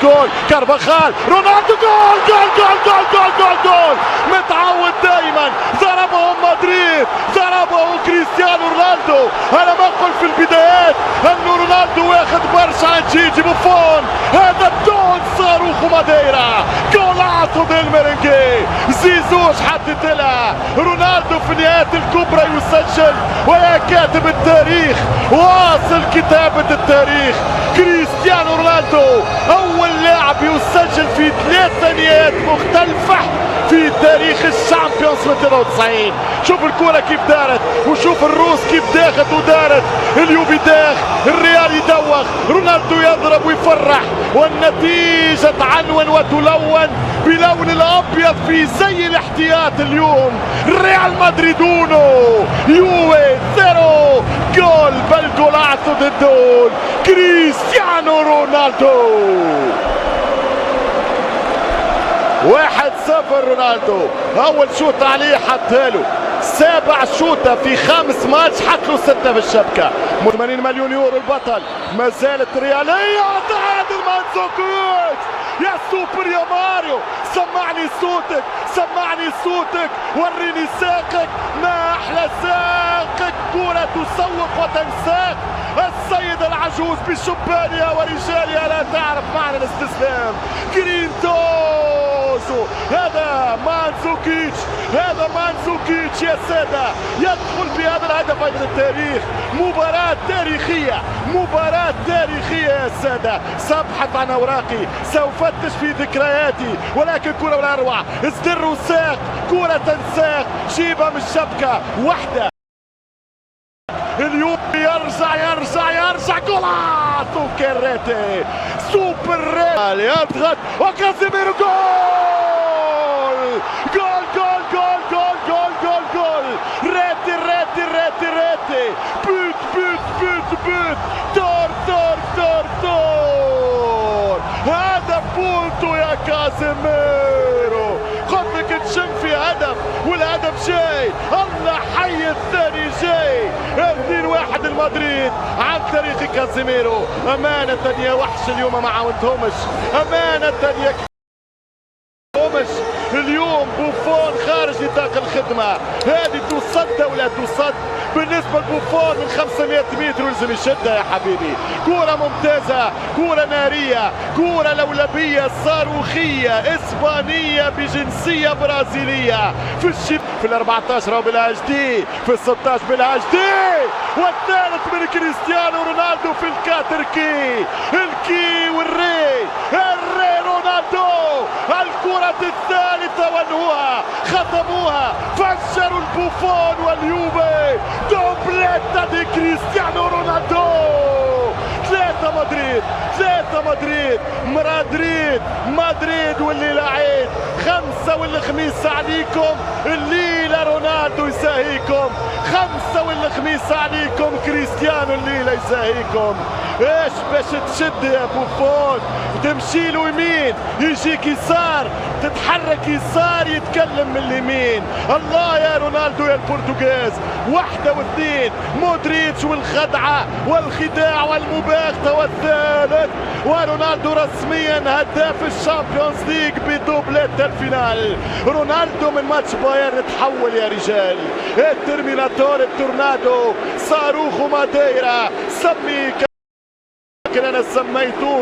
جول كارفاخال، رونالدو جول جول جول جول جول جول جول. متعود دائما، ضربه مدريد، ضربه كريستيانو رونالدو. انا بقول في البدايات انه رونالدو واخد برشا عن جيجي بوفون. هذا بدون صاروخ ماديرا، جولاتو ديل ميرينجي، زيزوش حدد لها. رونالدو في نهاية الكبرى يسجل ويا كاتب التاريخ واصل كتابة التاريخ. كريستيانو رونالدو أول لاعب يسجل في 3 نهايات مختلفة في تاريخ الشامبيونز من 92. شوف الكرة كيف دارت، وشوف الروس كيف داخت ودارت. اليوفي داخ، الريال يدوخ، رونالدو يضرب ويفرح، والنتيجة تعنون وتلون بلون الأبيض في زي الاحتياط اليوم. ريال مدريد 1 يوفي 0. جول بل جولاتو ضد كريستيانو رونالدو. 1-0 رونالدو. اول شوط عليه حطها له، 7 شوطة في 5 ماتش، حط له 6 في الشبكة. 80 مليون يورو البطل. ما زالت ريالية. تعادل مانزوكيتش. يا سوبر يا ماريو، سمعني صوتك، سمعني صوتك، وريني ساقك، ما احلى ساقك. كرة تسوق وتنساق. السيد العجوز بشبانها ورجالها لا تعرف معنى الاستسلام. جرينتوسو، هذا مانزوكيتش، هذا مانزوكيتش يا سادة، يدخل بهذا الهدف أيضا التاريخ. مباراة تاريخية، مباراة تاريخية يا سادة. سأبحث عن أوراقي، سأفتش في ذكرياتي، ولكن كرة ولا أروع. ازدر وساق، كرة تنساق، جيبها من الشبكة واحدة. اليوم يرجع جولاتو كيريتي، سوبر ريال يضغط وكازيميرو جول جول جول جول جول جول جول جول. ريتي ريتي ريتي ريتي، بوت بوت بوت بوت، دور دور دور دور. هذا بونتو يا كازيميرو. قلت لك تشم في هدف والهدف جاي. الله حي الثاني جاي. 2-1 المدريد عن طريق كازيميرو. أمانة يا وحش اليوم ما عاونتهمش، أمانة يا كومش. اليوم بوفون خارج نطاق الخدمة. هذه تصد ولا تصد؟ بالنسبة لبوفون من 500 متر لازم يشدها يا حبيبي. كرة ممتازة، كرة نارية، كرة لولبية صاروخية إسبانية بجنسية برازيلية. في ال 14 بالاتش دي، في ال 16 بالاتش دي، والثالث من كريستيانو رونالدو في الكاتركي. الكي والري، الري رونالدو. الكرة الثالثة وانهوها، ختموها، فجروا البوفون واليوفي. دوبليتا دي كريستيانو رونالدو. 3 مدريد، 3 مدريد، مدريد والليلة عيد. 5 والخميس عليكم، الليلة رونالدو يساهيكم. 5 والخميس عليكم، كريستيانو الليلة يساهيكم. ايش باش تشد يا بوفون؟ تمشي له يمين يجيك يسار، تتحرك يسار يتكلم من اليمين. الله يا رونالدو يا البرتغاز. 1 و2، مودريتش والخدعة والخداع والمباغتة. والثالث، ورونالدو رسميا هداف الشامبيونز ليج بدوبليت الفينال. رونالدو من ماتش بايرن تحول يا رجال. الترميناتور، التورنادو، صاروخ ماديرا، سمي كان انا سميتوه.